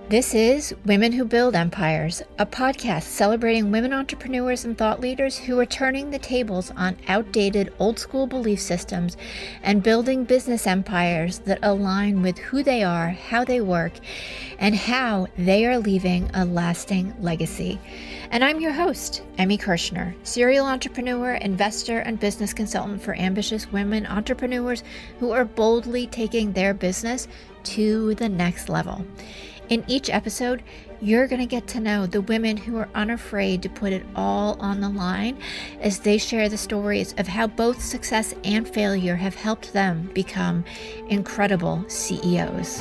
This is Women Who Build Empires, a podcast celebrating women entrepreneurs and thought leaders who are turning the tables on outdated old school belief systems and building business empires that align with who they are, how they work, and how they are leaving a lasting legacy. And I'm your host, Emmy Kirshner, serial entrepreneur, investor, and business consultant for ambitious women entrepreneurs who are boldly taking their business to the next level. In each episode, you're going to get to know the women who are unafraid to put it all on the line as they share the stories of how both success and failure have helped them become incredible CEOs.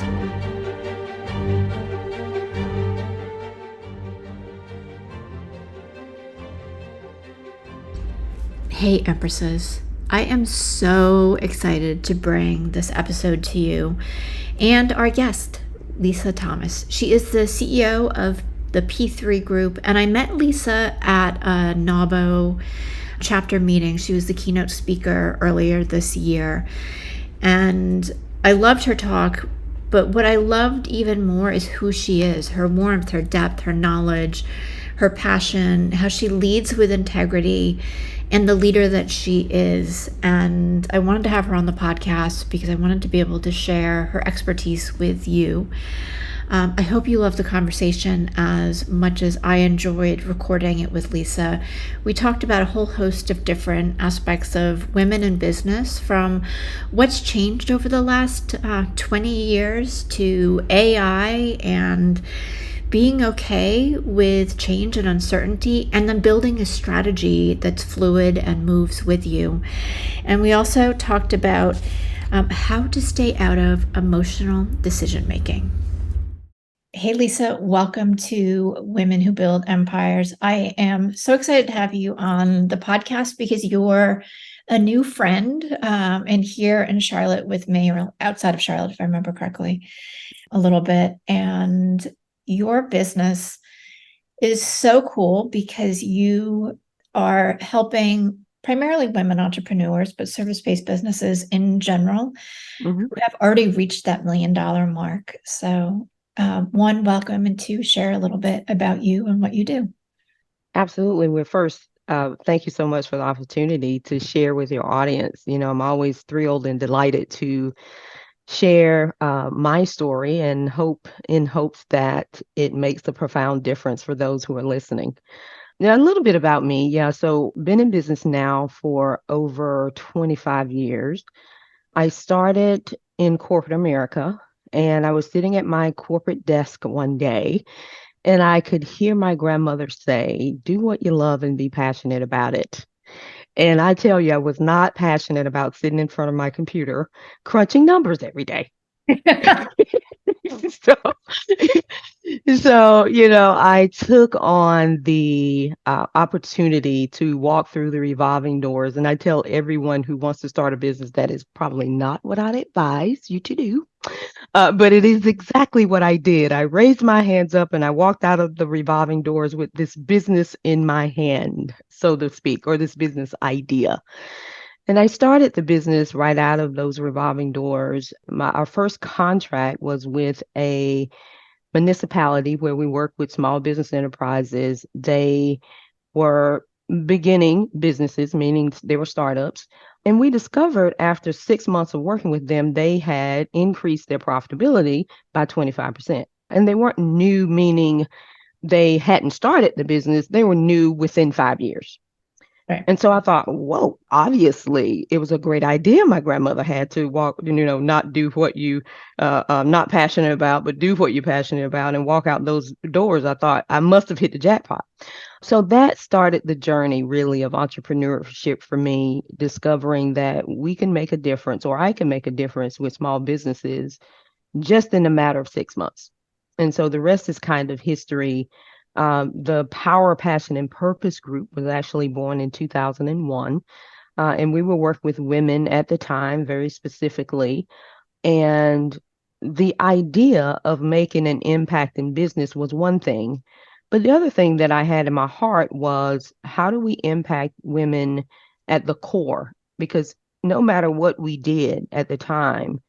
Hey, Empresses. I am so excited to bring this episode to you and our guest, Lisa Thomas. She is the CEO of the P3 Group, and I met Lisa at a NAWBO chapter meeting. She was the keynote speaker earlier this year, and I loved her talk, but what I loved even more is who she is, her warmth, her depth, her knowledge, her passion, how she leads with integrity, and the leader that she is. And I wanted to have her on the podcast because I wanted to be able to share her expertise with you. I hope you love the conversation as much as I enjoyed recording it with Lisa. We talked about a whole host of different aspects of women in business, from what's changed over the last 20 years to AI and being okay with change and uncertainty, and then building a strategy that's fluid and moves with you. And we also talked about how to stay out of emotional decision making. Hey, Lisa, welcome to Women Who Build Empires. I am so excited to have you on the podcast because you're a new friend and here in Charlotte with me, or outside of Charlotte, if I remember correctly, a little bit. And your business is so cool because you are helping primarily women entrepreneurs, but service-based businesses in general who have already reached that $1 million mark. So one, welcome, and two, share a little bit about you and what you do. Absolutely. Well, first, thank you so much for the opportunity to share with your audience. You know, I'm always thrilled and delighted to share my story and hopes that it makes a profound difference for those who are listening. Now, a little bit about me. Yeah, so been in business now for over 25 years. I started in corporate America, and I was sitting at my corporate desk one day, and I could hear my grandmother say, "Do what you love and be passionate about it." And I tell you, I was not passionate about sitting in front of my computer crunching numbers every day. so, I took on the opportunity to walk through the revolving doors. And I tell everyone who wants to start a business that is probably not what I'd advise you to do. But it is exactly what I did. I raised my hands up and I walked out of the revolving doors with this business in my hand, so to speak, or this business idea. And I started the business right out of those revolving doors. Our first contract was with a municipality where we work with small business enterprises. They were beginning businesses, meaning they were startups. And we discovered after 6 months of working with them, they had increased their profitability by 25%. And they weren't new, meaning they hadn't started the business, they were new within 5 years. Right. And so I thought, whoa, obviously it was a great idea my grandmother had to walk, not do what you not passionate about, but do what you're passionate about and walk out those doors. I thought I must have hit the jackpot. So that started the journey really of entrepreneurship for me, discovering that we can make a difference, or I can make a difference with small businesses just in a matter of 6 months. And so the rest is kind of history. The Power, Passion, and Purpose group was actually born in 2001. And we were working with women at the time, very specifically. And the idea of making an impact in business was one thing. But the other thing that I had in my heart was, how do we impact women at the core? Because no matter what we did at the time,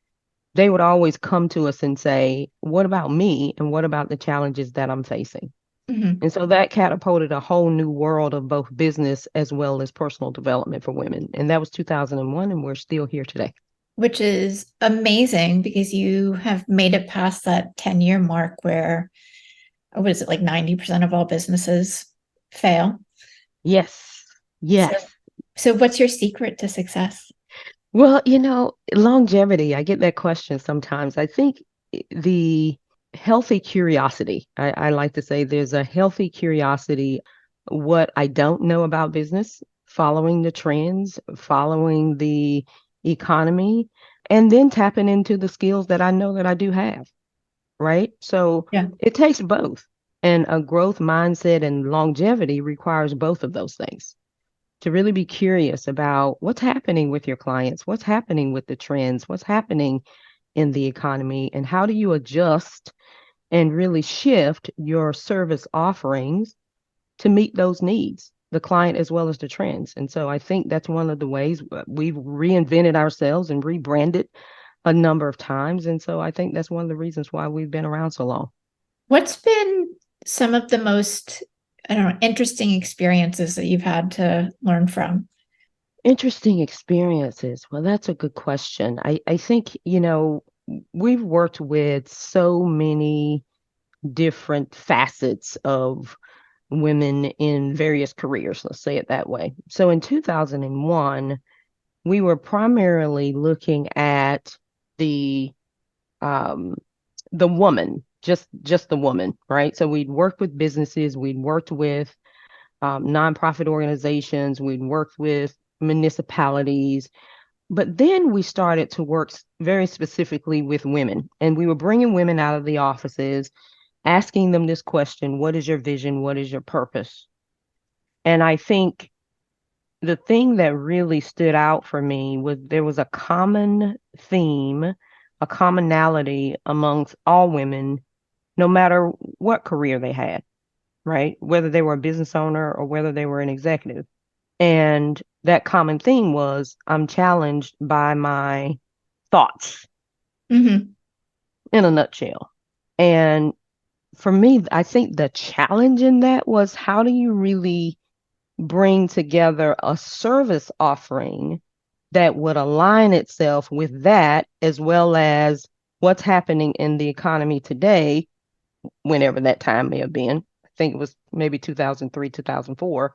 they would always come to us and say, what about me? And what about the challenges that I'm facing? Hmm. And so that catapulted a whole new world of both business as well as personal development for women. And that was 2001, and we're still here today. Which is amazing because you have made it past that 10-year mark where, what is it, like 90% of all businesses fail. Yes. So, Yes. so what's your secret to success? Well, longevity, I get that question sometimes. I think the healthy curiosity, I like to say there's a healthy curiosity, what I don't know about business, following the trends, following the economy, and then tapping into the skills that I know that I do have, right? So Yeah. it takes both. And a growth mindset and longevity requires both of those things to really be curious about what's happening with your clients, what's happening with the trends, what's happening in the economy, and how do you adjust and really shift your service offerings to meet those needs, the client as well as the trends. And so I think that's one of the ways we've reinvented ourselves and rebranded a number of times. And so I think that's one of the reasons why we've been around so long. What's been some of the most, I don't know, interesting experiences that you've had to learn from? Interesting experiences. Well, that's a good question. I think, we've worked with so many different facets of women in various careers, let's say it that way. So in 2001, we were primarily looking at the um the woman, just the woman, right? So we'd worked with businesses, we'd worked with nonprofit organizations, we'd worked with municipalities, but then we started to work very specifically with women, and we were bringing women out of the offices, asking them this question: what is your vision? What is your purpose? And I think the thing that really stood out for me was there was a common theme, a commonality amongst all women, no matter what career they had, right? Whether they were a business owner or whether they were an executive. And that common theme was I'm challenged by my thoughts Hmm. in a nutshell. And for me, I think the challenge in that was how do you really bring together a service offering that would align itself with that, as well as what's happening in the economy today, whenever that time may have been. I think it was maybe 2003, 2004.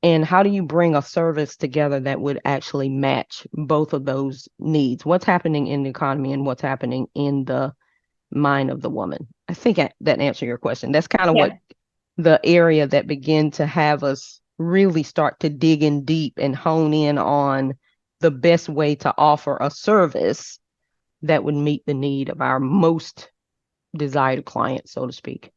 And how do you bring a service together that would actually match both of those needs? What's happening in the economy and what's happening in the mind of the woman? I think that answered your question. That's kind of what Yeah. the area that began to have us really start to dig in deep and hone in on the best way to offer a service that would meet the need of our most desired client, so to speak.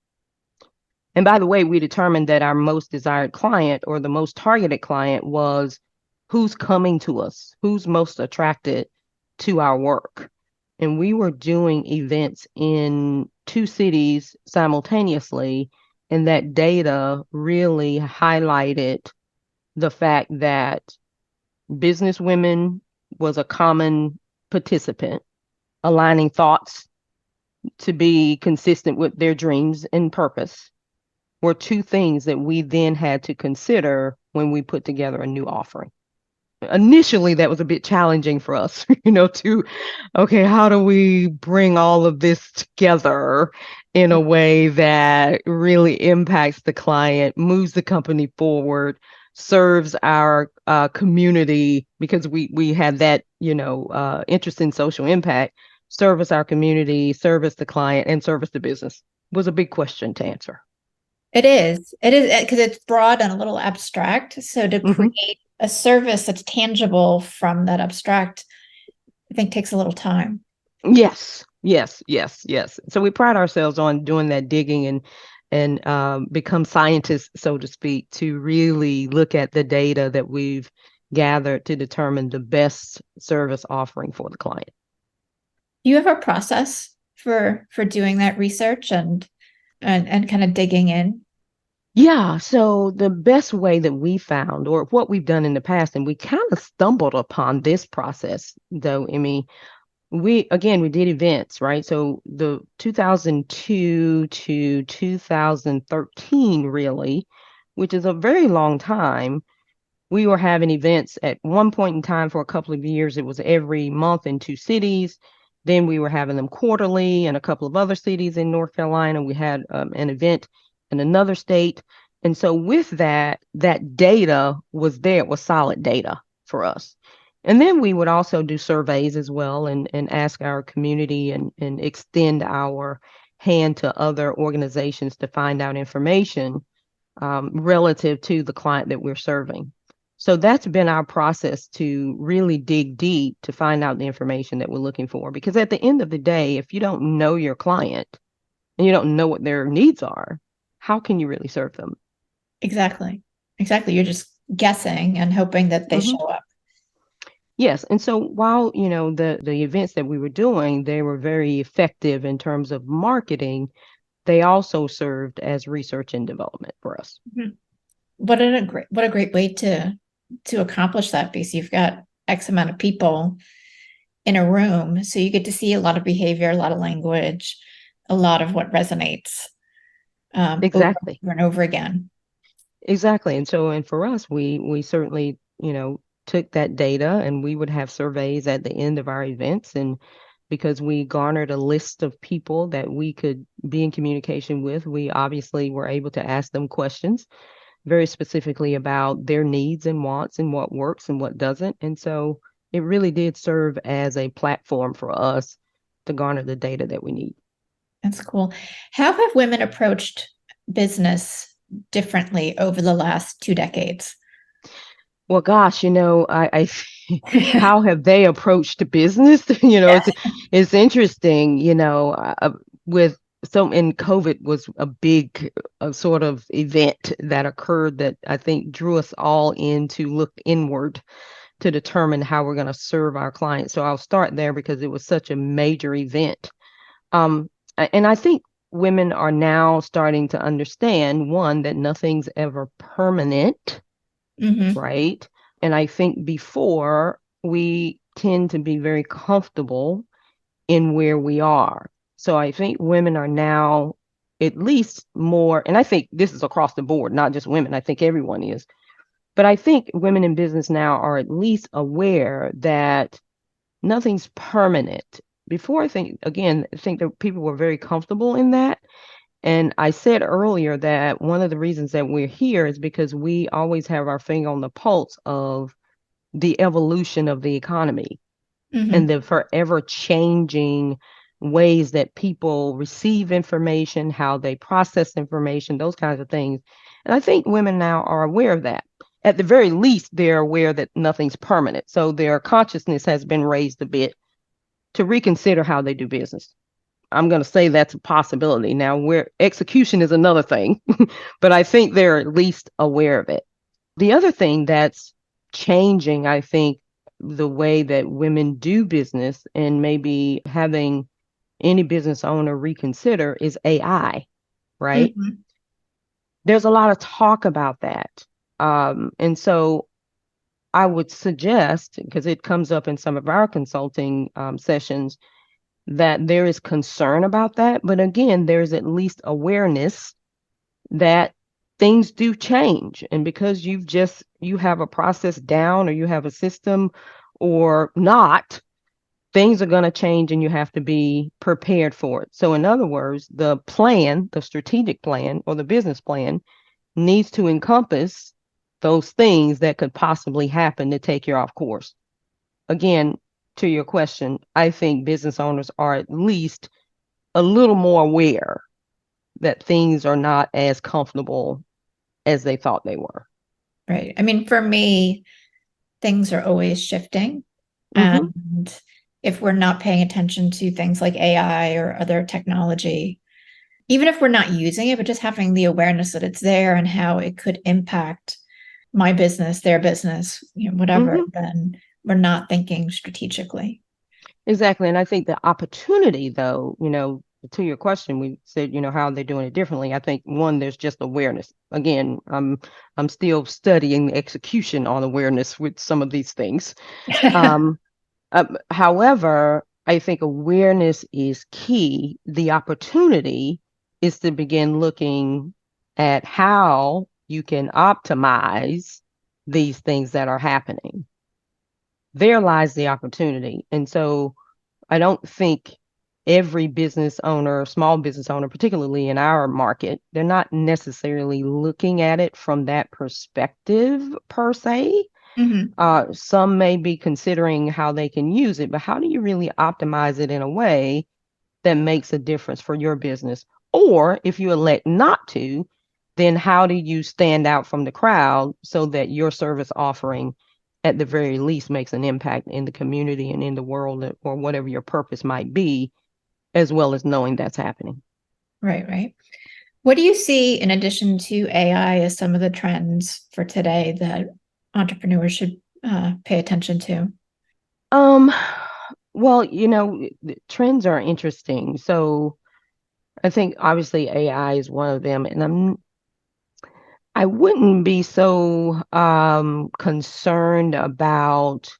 And by the way, we determined that our most desired client or the most targeted client was who's coming to us, who's most attracted to our work. And we were doing events in two cities simultaneously, and that data really highlighted the fact that business women was a common participant, aligning thoughts to be consistent with their dreams and purpose were two things that we then had to consider when we put together a new offering. Initially, that was a bit challenging for us, okay, how do we bring all of this together in a way that really impacts the client, moves the company forward, serves our community, because we had that, interest in social impact, service our community, service the client, and service the business was a big question to answer. It is. It is because it's broad and a little abstract. So to Mhm. create a service that's tangible from that abstract, I think takes a little time. Yes, yes, yes, yes. So we pride ourselves on doing that digging and become scientists, so to speak, to really look at the data that we've gathered to determine the best service offering for the client. Do you have a process for doing that research and kind of digging in? Yeah, so the best way that we found, or what we've done in the past, and we kind of stumbled upon this process, though, Emmy, we did events, right? So the 2002 to 2013, really, which is a very long time, we were having events at one point in time for a couple of years. It was every month in two cities. Then we were having them quarterly in a couple of other cities in North Carolina. We had an event in another state. And so with that, that data was there, it was solid data for us. And then we would also do surveys as well and ask our community and extend our hand to other organizations to find out information relative to the client that we're serving. So that's been our process to really dig deep to find out the information that we're looking for. Because at the end of the day, if you don't know your client and you don't know what their needs are, how can you really serve them? Exactly. Exactly. You're just guessing and hoping that they Hmm. show up. Yes. And so while, the events that we were doing, they were very effective in terms of marketing, they also served as research and development for us. Mhm. What a great way to accomplish that, because you've got X amount of people in a room, so you get to see a lot of behavior, a lot of language, a lot of what resonates over Exactly. and over again. Exactly. And for us, we certainly, took that data and we would have surveys at the end of our events. And because we garnered a list of people that we could be in communication with, we obviously were able to ask them questions very specifically about their needs and wants and what works and what doesn't. And so it really did serve as a platform for us to garner the data that we need. That's cool. How have women approached business differently over the last 2 decades? Well, gosh, how have they approached the business? It's interesting, with so and COVID was a big sort of event that occurred that I think drew us all in to look inward to determine how we're going to serve our clients. So I'll start there because it was such a major event. And I think women are now starting to understand, one, that nothing's ever permanent, Hmm. right? And I think before we tend to be very comfortable in where we are. So I think women are now at least more, and I think this is across the board, not just women. I think everyone is. But I think women in business now are at least aware that nothing's permanent. Before, I think that people were very comfortable in that. And I said earlier that one of the reasons that we're here is because we always have our finger on the pulse of the evolution of the economy and Hmm. the forever changing ways that people receive information, how they process information, those kinds of things. And I think women now are aware of that. At the very least, they're aware that nothing's permanent. So their consciousness has been raised a bit to reconsider how they do business. I'm going to say that's a possibility. Now, where execution is another thing, but I think they're at least aware of it. The other thing that's changing, I think, the way that women do business and maybe having any business owner reconsider is AI, right? Hmm. There's a lot of talk about that. And so I would suggest, because it comes up in some of our consulting sessions, that there is concern about that. But again, there's at least awareness that things do change. And because you have a process down or you have a system or not, things are going to change and you have to be prepared for it. So in other words, the plan, the strategic plan or the business plan needs to encompass those things that could possibly happen to take you off course. Again, to your question, I think business owners are at least a little more aware that things are not as comfortable as they thought they were. Right. I mean, for me, things are always shifting. Mm-hmm. And if we're not paying attention to things like AI or other technology, even if we're not using it, but just having the awareness that it's there and how it could impact my business, their business, whatever, Mm-hmm. then we're not thinking strategically. Exactly. And I think the opportunity, though, to your question, we said, how are they doing it differently? I think one, there's just awareness. Again, I'm still studying the execution on awareness with some of these things. Um, however, I think awareness is key. The opportunity is to begin looking at how you can optimize these things that are happening. There lies the opportunity. And so I don't think every business owner, small business owner, particularly in our market, they're not necessarily looking at it from that perspective per se. Mm-hmm. Some may be considering how they can use it, but how do you really optimize it in a way that makes a difference for your business? Or if you elect not to, then how do you stand out from the crowd so that your service offering, at the very least, makes an impact in the community and in the world, or whatever your purpose might be, as well as knowing that's happening? Right, right. What do you see in addition to AI as some of the trends for today that entrepreneurs should pay attention to? Um, well, the trends are interesting. So I think obviously AI is one of them, and I wouldn't be so concerned about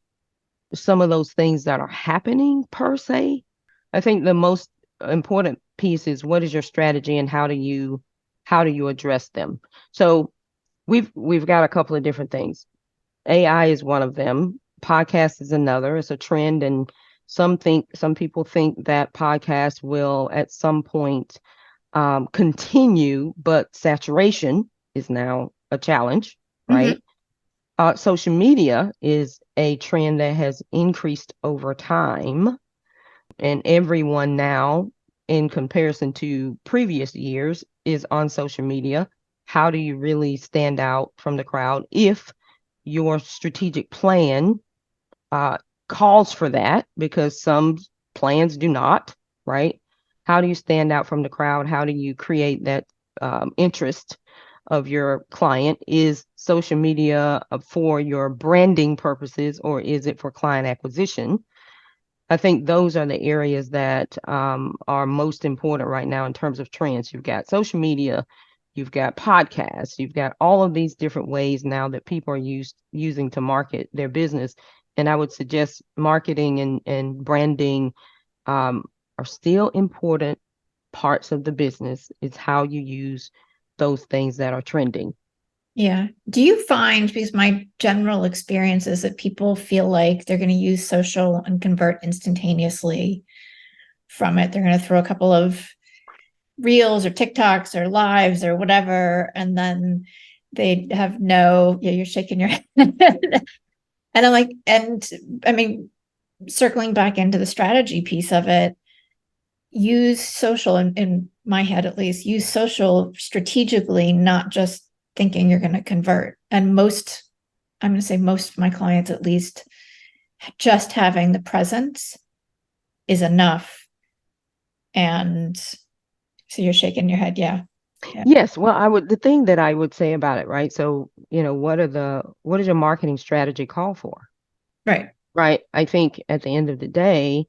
some of those things that are happening per se. I think the most important piece is what is your strategy and how do you address them. So we've got a couple of different things. AI is one of them. Podcast is another. It's a trend, and some people think that podcast will at some point continue, but saturation is now a challenge, Mm-hmm. right? Social media is a trend that has increased over time, and everyone now, in comparison to previous years, is on social media. How do you really stand out from the crowd if your strategic plan uh, calls for that? Because some plans do not, right? How do you stand out from the crowd? How do you create that interest of your client? Is social media for your branding purposes, or is it for client acquisition? I think those are the areas that are most important right now in terms of trends. You've got social media, you've got podcasts, you've got all of these different ways now that people are using to market their business. And I would suggest marketing and branding are still important parts of the business. It's how you use those things that are trending. Yeah. Do you find, because my general experience is that people feel like they're going to use social and convert instantaneously from it. They're going to throw a couple of reels or TikToks or lives or whatever, and then they have no, yeah, you're shaking your head. And I'm like, and I mean, circling back into the strategy piece of it, use social in my head at least, use social strategically, not just thinking you're going to convert. And most, I'm going to say most of my clients at least, just having the presence is enough. And so you're shaking your head. Yeah. Yeah. Yes, well, the thing that I would say about it, right? So, what does your marketing strategy call for? Right. Right? I think at the end of the day,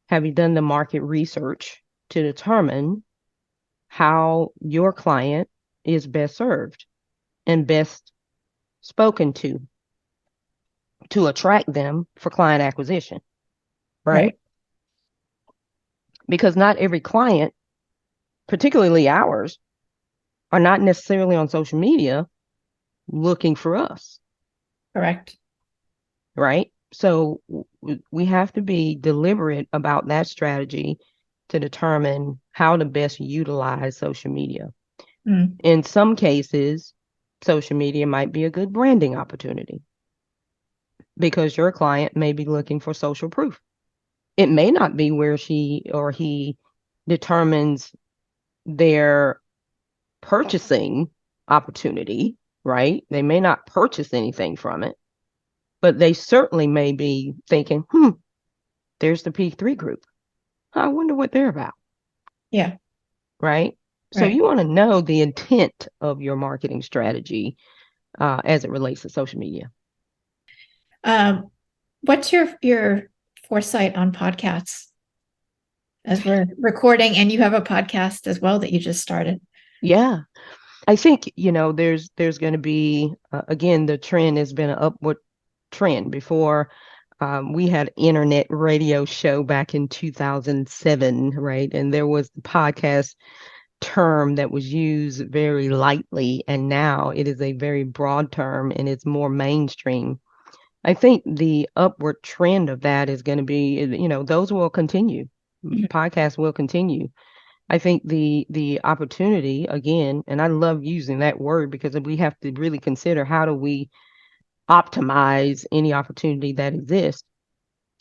have you done the market research to determine how your client is best served and best spoken to attract them for client acquisition, right? Right. Because not every client, particularly ours, are not necessarily on social media looking for us, Correct. right? So we have to be deliberate about that strategy to determine how to best utilize social media. Mm. In some cases, social media might be a good branding opportunity because your client may be looking for social proof. It may not be where she or he determines their purchasing opportunity, right? They may not purchase anything from it, but they certainly may be thinking, there's the P3 group. I wonder what they're about, Yeah. right? So Right. you want to know the intent of your marketing strategy as it relates to social media. Um, what's your foresight on podcasts as we're recording, and you have a podcast as well that you just started? Yeah, I think there's going to be again, the trend has been an upward trend. Before We had internet radio show back in 2007, right? And there was the podcast term that was used very lightly, and now it is a very broad term and it's more mainstream. I think the upward trend of that is going to be, those will continue. Mhm. Podcasts will continue. I think the opportunity again, and I love using that word because we have to really consider how do we optimize any opportunity that exists.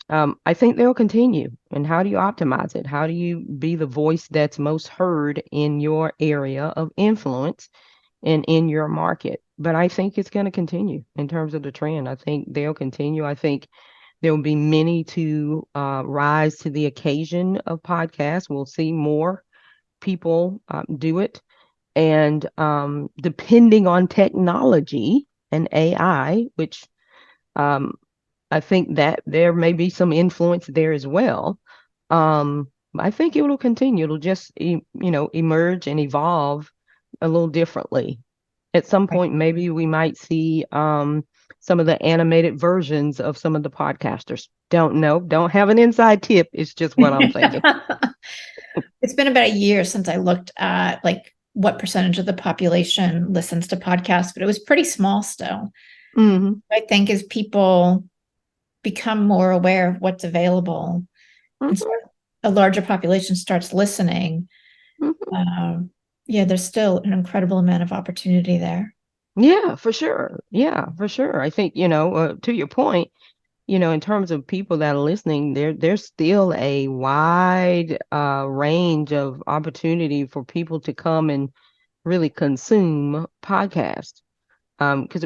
I think they'll continue. And how do you optimize it? How do you be the voice that's most heard in your area of influence and in your market? But I think it's going to continue in terms of the trend. I think they'll continue. I think there will be many to rise to the occasion of podcasts. We'll see more people do it. And depending on technology and AI, which um, I think that there may be some influence there as well. I think it will continue. It'll just, emerge and evolve a little differently. At some Right. point, maybe we might see some of the animated versions of some of the podcasters. Don't know. Don't have an inside tip. It's just what I'm thinking. It's been about a year since I looked at like what percentage of the population listens to podcasts, but it was pretty small still. Hmm. I think as people become more aware of what's available and Hmm. start, a larger population starts listening, Hmm. um, yeah, there's still an incredible amount of opportunity there. Yeah, for sure. Yeah, for sure. I think, to your point, in terms of people that are listening, there's still a wide range of opportunity for people to come and really consume podcasts. Because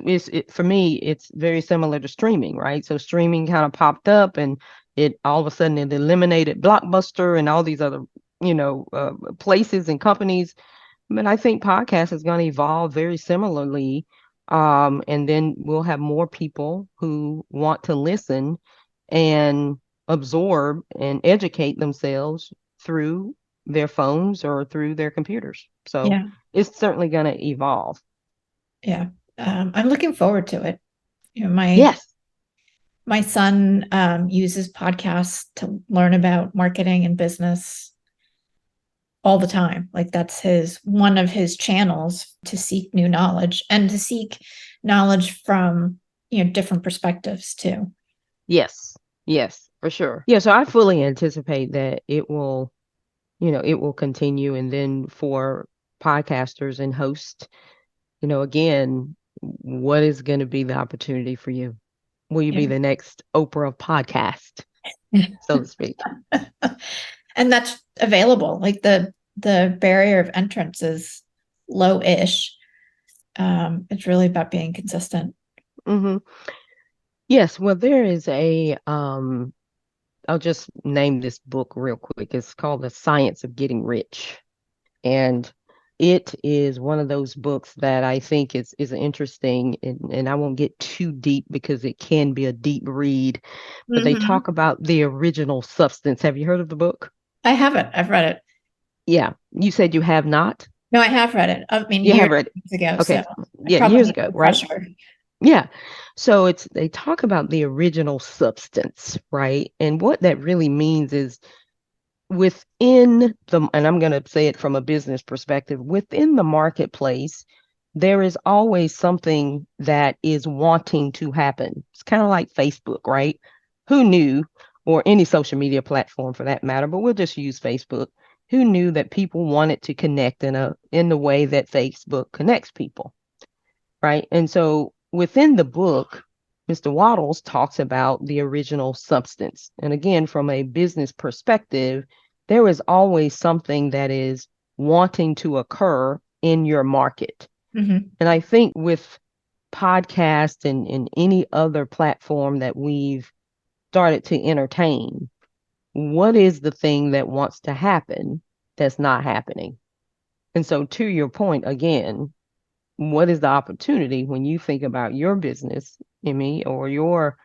for me, it's very similar to streaming, right? So streaming kind of popped up, and it all of a sudden it eliminated Blockbuster and all these other, places and companies. But I think podcast is going to evolve very similarly. And then we'll have more people who want to listen and absorb and educate themselves through their phones or through their computers. So Yeah, it's certainly going to evolve. yeah. I'm looking forward to it. You know, Yes. my son uses podcasts to learn about marketing and business all the time. Like that's his one of his channels to seek new knowledge and to seek knowledge from different perspectives too. Yes. Yes, for sure. Yeah. So I fully anticipate that it will continue. And then for podcasters and hosts, again, what is going to be the opportunity for you? Will you be Yeah. the next Oprah of podcast, so to speak? And that's available. Like the barrier of entrance is low-ish. It's really about being consistent. Hmm. Yes. Well, there is I'll just name this book real quick. It's called The Science of Getting Rich. And it is one of those books that I think is interesting, and I won't get too deep because it can be a deep read, but they Mm-hmm. talk about the original substance. Have you heard of the book? I haven't. I've read it. Yeah. You said you have not? No, I have read it. I mean, You years have read it. ago. So Okay. I Yeah, probably years need a ago, right? refresher. Yeah. So they talk about the original substance, right? And what that really means is and I'm going to say it from a business perspective, within the marketplace, there is always something that is wanting to happen. It's kind of like Facebook, right? Who knew, or any social media platform for that matter, but we'll just use Facebook. Who knew that people wanted to connect in the way that Facebook connects people, right? And so within the book, Mr. Waddles talks about the original substance. And again, from a business perspective, there is always something that is wanting to occur in your market. Mm-hmm. And I think with podcast and any other platform that we've started to entertain, what is the thing that wants to happen that's not happening? And so, to your point, again, what is the opportunity when you think about your business, Emmy, or your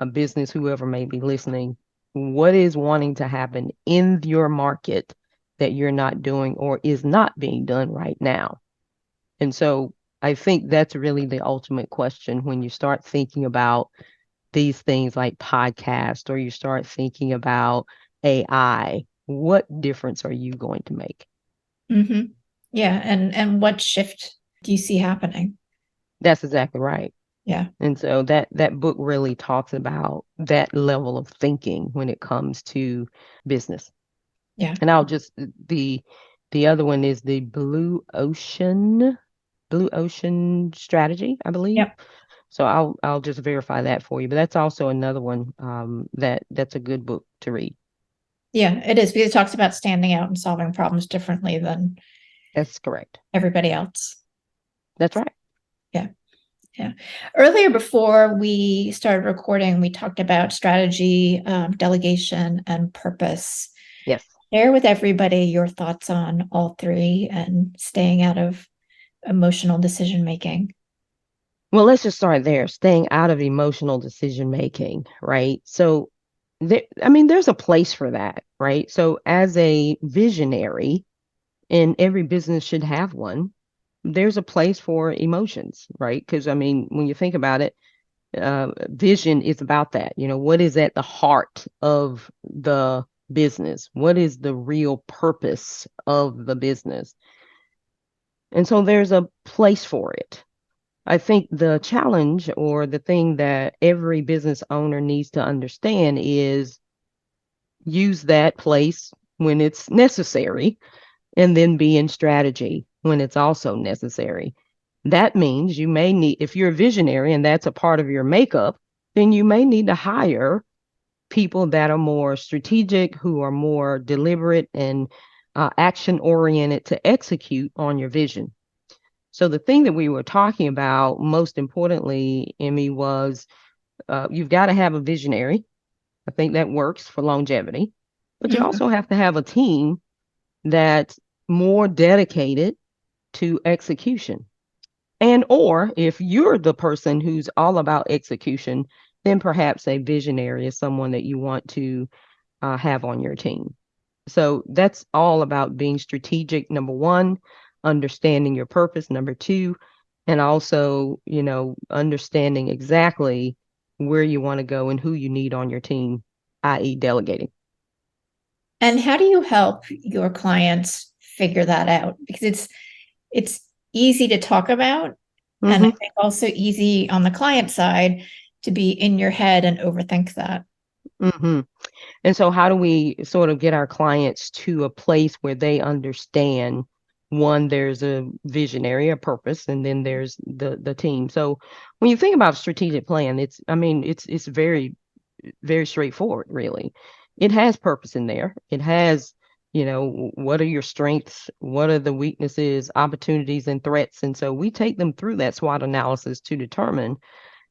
a business, whoever may be listening? What is wanting to happen in your market that you're not doing or is not being done right now? And so I think that's really the ultimate question when you start thinking about these things like podcast, or you start thinking about AI, what difference are you going to make? Mm-hmm. Yeah. And what shift do you see happening? That's exactly right. Yeah. And so that book really talks about that level of thinking when it comes to business. Yeah. And I'll just the other one is the Blue Ocean strategy, I believe. Yep. So I'll just verify that for you. But that's also another one that's a good book to read. Yeah, it is because it talks about standing out and solving problems differently than That's correct. everybody else. That's right. Yeah. Yeah. Earlier, before we started recording, we talked about strategy, delegation, and purpose. Yes. Share with everybody your thoughts on all three and staying out of emotional decision making. Well, let's just start there. Staying out of emotional decision making, right? So I mean, there's a place for that, right? So as a visionary, and every business should have one, there's a place for emotions, right? Because I mean, when you think about it, vision is about that. You know, what is at the heart of the business? What is the real purpose of the business? And so there's a place for it. I think the challenge, or the thing that every business owner needs to understand, is use that place when it's necessary, and then be in strategy when it's also necessary. That means you may need, if you're a visionary and that's a part of your makeup, then you may need to hire people that are more strategic, who are more deliberate and action oriented to execute on your vision. So the thing that we were talking about most importantly, Emmy, was you've got to have a visionary. I think that works for longevity, but you Mhm. also have to have a team that's more dedicated to execution. And or if you're the person who's all about execution, then perhaps a visionary is someone that you want to have on your team. So that's all about being strategic, number one, understanding your purpose, number two, and also, understanding exactly where you want to go and who you need on your team, i.e., delegating. And how do you help your clients figure that out? Because it's easy to talk about, and I Mm-hmm. think also easy on the client side to be in your head and overthink that. Mm-hmm. And so, how do we sort of get our clients to a place where they understand, one, there's a visionary, a purpose, and then there's the team. So, when you think about strategic plan, I mean, it's very, very straightforward, really. It has purpose in there. It has, what are your strengths? What are the weaknesses, opportunities, and threats? And so we take them through that SWOT analysis to determine,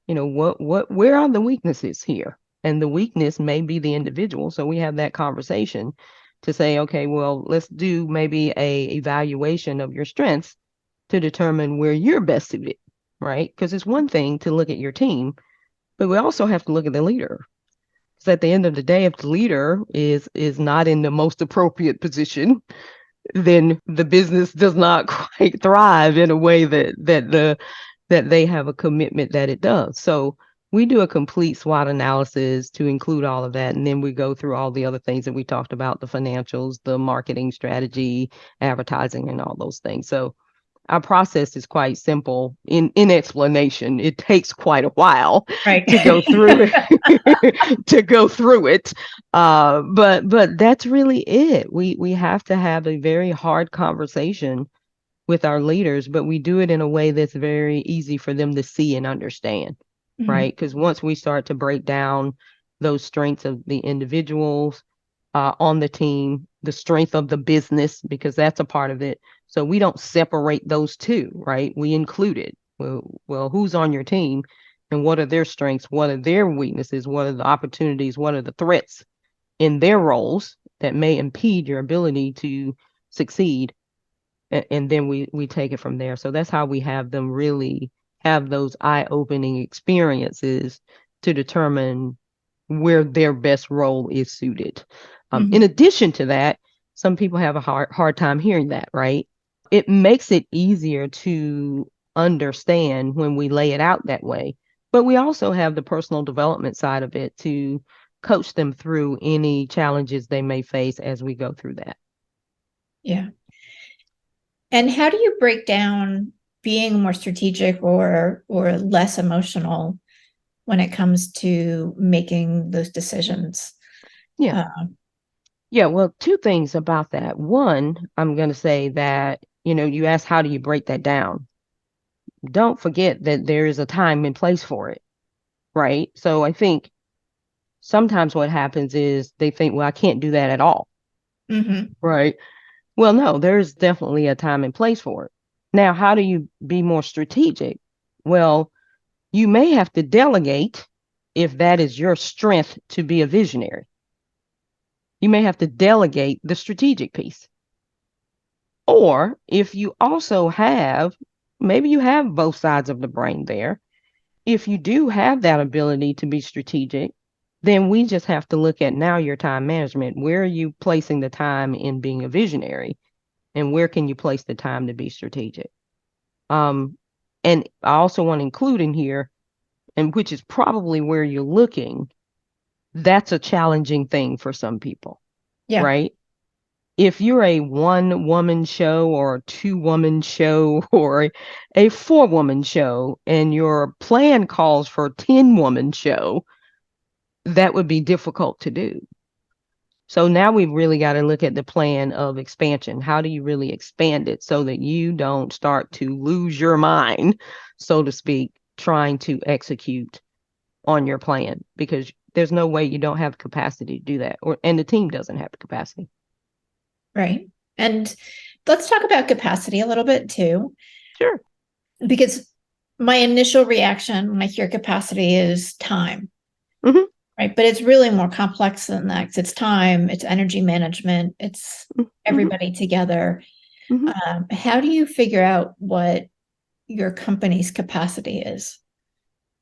where are the weaknesses here? And the weakness may be the individual. So we have that conversation to say, okay, well, let's do maybe a evaluation of your strengths to determine where you're best suited, right? Because it's one thing to look at your team, but we also have to look at the leader. Because at the end of the day, if the leader is not in the most appropriate position, then the business does not quite thrive in a way that they have a commitment that it does. So we do a complete SWOT analysis to include all of that. And then we go through all the other things that we talked about, the financials, the marketing strategy, advertising, and all those things. So our process is quite simple in explanation. It takes quite a while Right. to go through to go through it. But that's really it. We have to have a very hard conversation with our leaders, but we do it in a way that's very easy for them to see and understand, Mhm. right? Because once we start to break down those strengths of the individuals on the team, the strength of the business, because that's a part of it. So we don't separate those two, right? We include it. Well, who's on your team and what are their strengths? What are their weaknesses? What are the opportunities? What are the threats in their roles that may impede your ability to succeed? And then we take it from there. So that's how we have them really have those eye-opening experiences to determine where their best role is suited. In Mhm. addition to that, some people have a hard time hearing that, right? It makes it easier to understand when we lay it out that way, But we also have the personal development side of it to coach them through any challenges they may face as we go through that. Yeah. And how do you break down being more strategic or less emotional when it comes to making those decisions? Yeah. Uh, Yeah. Well, two things about that. One, I'm going to say that, you asked, how do you break that down? Don't forget that there is a time and place for it, right? So I think sometimes what happens is they think, well, I can't do that at all, mhm. right? Well, no, there's definitely a time and place for it. Now, how do you be more strategic? Well, you may have to delegate if that is your strength to be a visionary. You may have to delegate the strategic piece. Or if you also have, maybe you have both sides of the brain there. If you do have that ability to be strategic, then we just have to look at now your time management. Where are you placing the time in being a visionary? And where can you place the time to be strategic? Um, and I also want to include in here, and which is probably where you're looking, that's a challenging thing for some people, Yeah. right? If you're a one woman show or a two woman show or a four woman show and your plan calls for a 10-woman show, that would be difficult to do. So now we've really got to look at the plan of expansion. How do you really expand it so that you don't start to lose your mind, so to speak, trying to execute on your plan? Because there's no way you don't have capacity to do that, and the team doesn't have the capacity. Right. And let's talk about capacity a little bit too, Sure. because my initial reaction when I hear capacity is time, Hmm. right? But it's really more complex than that. 'Cause it's time, it's energy management, it's Hmm. everybody together. Hmm. How do you figure out what your company's capacity is?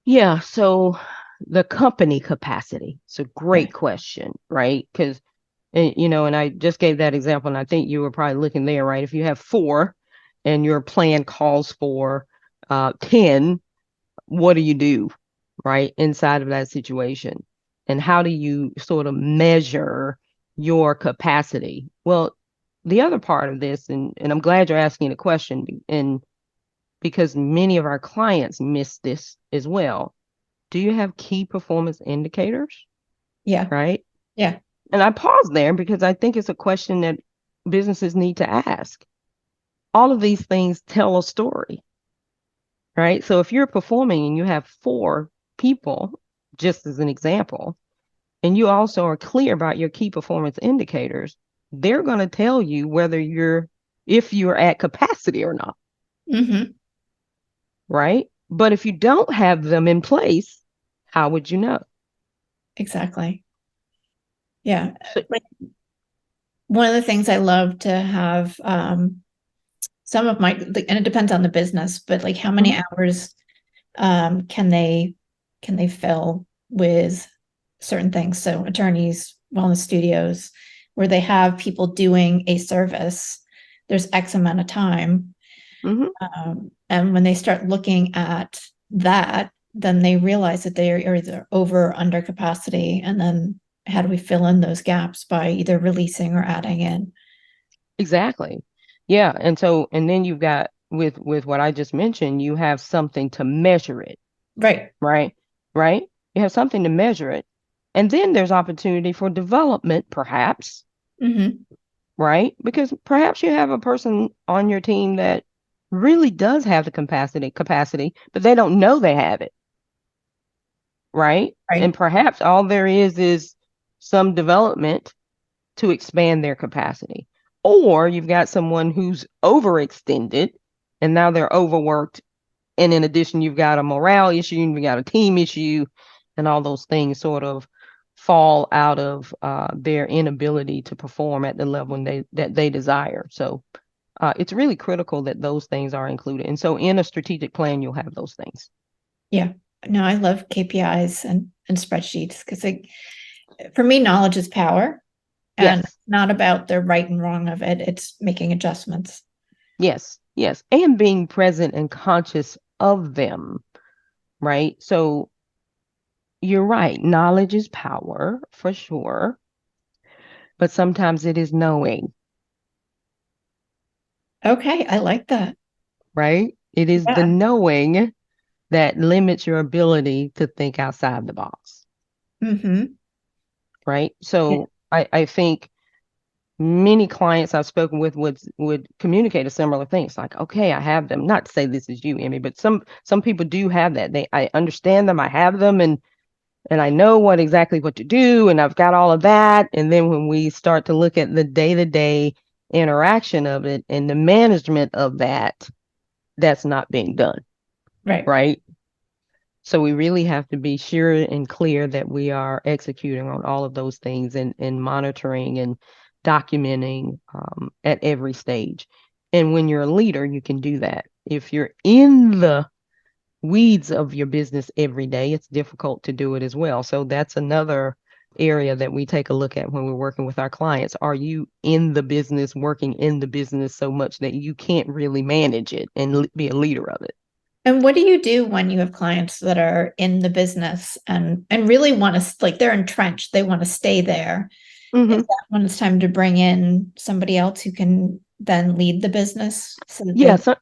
Yeah. So the company capacity. It's a Yeah. great question, right? Because, and I just gave that example, and I think you were probably looking there, right? If you have four and your plan calls for 10, what do you do, right? Inside of that situation. And how do you sort of measure your capacity? Well, the other part of this, and I'm glad you're asking the question, and because many of our clients miss this as well. Do you have key performance indicators? Yeah. Right. Yeah. And I pause there because I think it's a question that businesses need to ask. All of these things tell a story, right? So if you're performing and you have four people, just as an example, and you also are clear about your key performance indicators, they're going to tell you if you're at capacity or not, Hmm. right? But if you don't have them in place, how would you know? Exactly. Yeah. So, Like one of the things I love to have some of my like, and it depends on the business, but like how many mhm, hours can they fill with certain things? So attorneys, wellness studios, where they have people doing a service, there's X amount of time. mhm. And when they start looking at that, then they realize that they are either over or under capacity. And then how do we fill in those gaps by either releasing or adding in? Exactly. Yeah. And then you've got with what I just mentioned, you have something to measure it, Right. right? Right? You have something to measure it. And then there's opportunity for development, perhaps, Hmm. right? Because perhaps you have a person on your team that really does have the capacity, but they don't know they have it, right? And Right. perhaps all there is some development to expand their capacity. Or you've got someone who's overextended and now they're overworked. And in addition, you've got a morale issue, you've got a team issue, and all those things sort of fall out of their inability to perform at the level that they desire. So it's really critical that those things are included. And so in a strategic plan, you'll have those things. Yeah. No, I love KPIs and spreadsheets because for me, knowledge is power and Yes, not about the right and wrong of it. It's making adjustments. yes, yes. And being present and conscious of them, right? So you're right. Knowledge is power for sure, but sometimes it is knowing, Okay, I like that. right? It is the Yeah. knowing that limits your ability to think outside the box, Mm-hmm. right? Yeah. So I think many clients I've spoken with would communicate a similar thing. It's like, okay, I have them. Not to say this is you, Emmy, but some people do have that. I understand them, I have them, and I know what to do, and I've got all of that. And then when we start to look at the day-to-day interaction of it and the management of that, that's not being done, Right. right? So we really have to be sure and clear that we are executing on all of those things and monitoring and documenting at every stage. And when you're a leader, you can do that. If you're in the weeds of your business every day, it's difficult to do it as well. So that's another area that we take a look at when we're working with our clients. Are you in the business, working in the business so much that you can't really manage it and be a leader of it? And what do you do when you have clients that are in the business and really want to, like, they're entrenched, they want to stay there? Is Hmm. that when it's time to bring in somebody else who can then lead the business so that Yeah, they, so,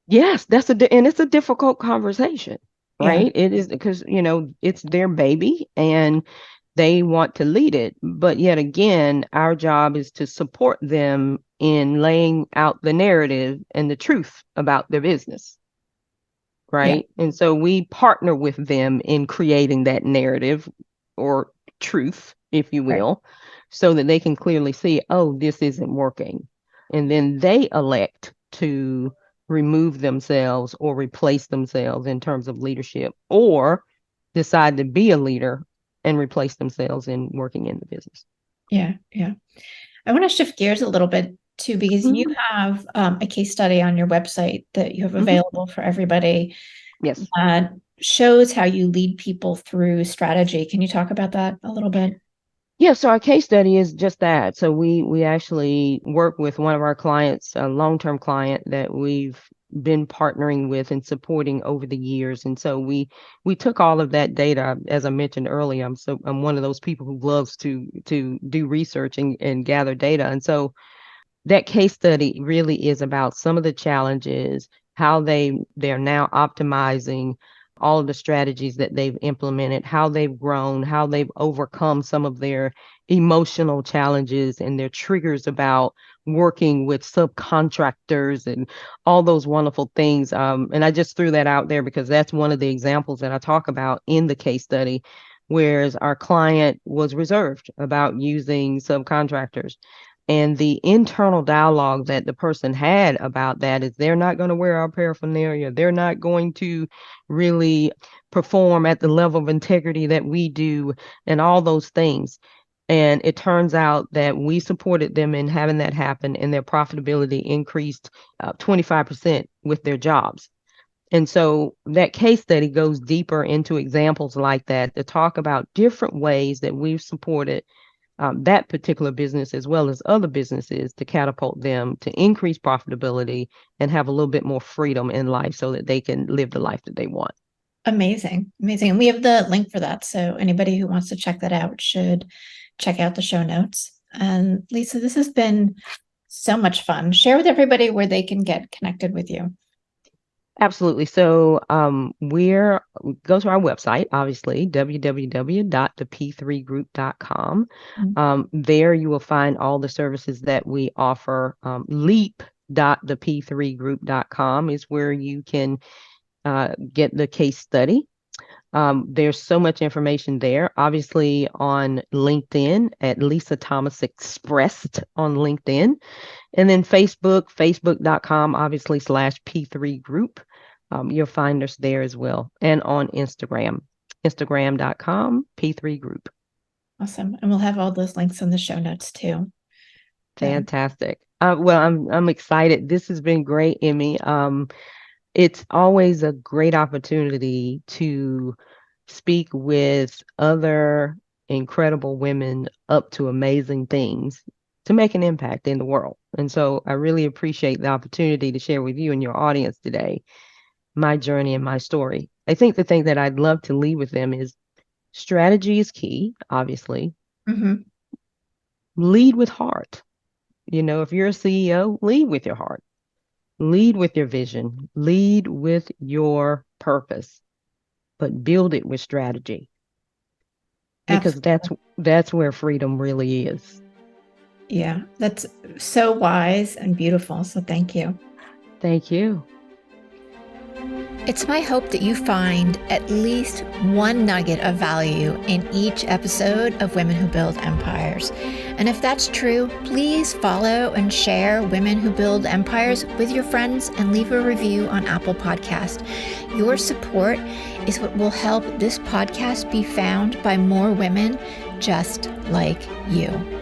yes, and it's a difficult conversation, yeah, right? It is because, it's their baby and they want to lead it. But yet again, our job is to support them in laying out the narrative and the truth about their business, yeah, right? And so we partner with them in creating that narrative or truth, if you right, will, so that they can clearly see, oh, this isn't working. And then they elect to remove themselves or replace themselves in terms of leadership or decide to be a leader and replace themselves in working in the business. yeah, yeah. I want to shift gears a little bit too, because you Hmm. have a case study on your website that you have Hmm. available for everybody Yes. that shows how you lead people through strategy. Can you talk about that a little bit? Yeah, so our case study is just that. So we actually work with one of our clients, a long-term client that we've been partnering with and supporting over the years. And so we took all of that data, as I mentioned earlier. I'm one of those people who loves to do research and gather data. And so that case study really is about some of the challenges, how they're now optimizing all of the strategies that they've implemented, how they've grown, how they've overcome some of their emotional challenges and their triggers about working with subcontractors and all those wonderful things. And I just threw that out there because that's one of the examples that I talk about in the case study, whereas our client was reserved about using subcontractors. And the internal dialogue that the person had about that is they're not going to wear our paraphernalia. They're not going to really perform at the level of integrity that we do, and all those things. And it turns out that we supported them in having that happen, and their profitability increased 25% with their jobs. And so that case study goes deeper into examples like that to talk about different ways that we've supported that particular business as well as other businesses to catapult them to increase profitability and have a little bit more freedom in life so that they can live the life that they want. Amazing, amazing. And we have the link for that. So anybody who wants to check that out should check out the show notes. And Lisa, this has been so much fun. Share with everybody where they can get connected with you. Absolutely. So we're go to our website, obviously, www.thep3group.com. Mm. There you will find all the services that we offer. Leap.thep3group.com is where you can get the case study. There's so much information there. Obviously, on LinkedIn at Lisa Thomas Expressed on LinkedIn. And then Facebook, facebook.com, obviously, /P3 group. You'll find us there as well. And on Instagram, instagram.com, P3 group. Awesome. And we'll have all those links in the show notes too. So Fantastic. Well, I'm excited. This has been great, Emmy. It's always a great opportunity to speak with other incredible women up to amazing things to make an impact in the world. And so I really appreciate the opportunity to share with you and your audience today my journey and my story. I think the thing that I'd love to leave with them is strategy is key, obviously. Mm-hmm. Lead with heart. If you're a CEO, lead with your heart, lead with your vision, lead with your purpose, but build it with strategy because Absolutely. that's where freedom really is. Yeah, that's so wise and beautiful. So thank you. Thank you. It's my hope that you find at least one nugget of value in each episode of Women Who Build Empires. And if that's true, please follow and share Women Who Build Empires with your friends and leave a review on Apple Podcast. Your support is what will help this podcast be found by more women just like you.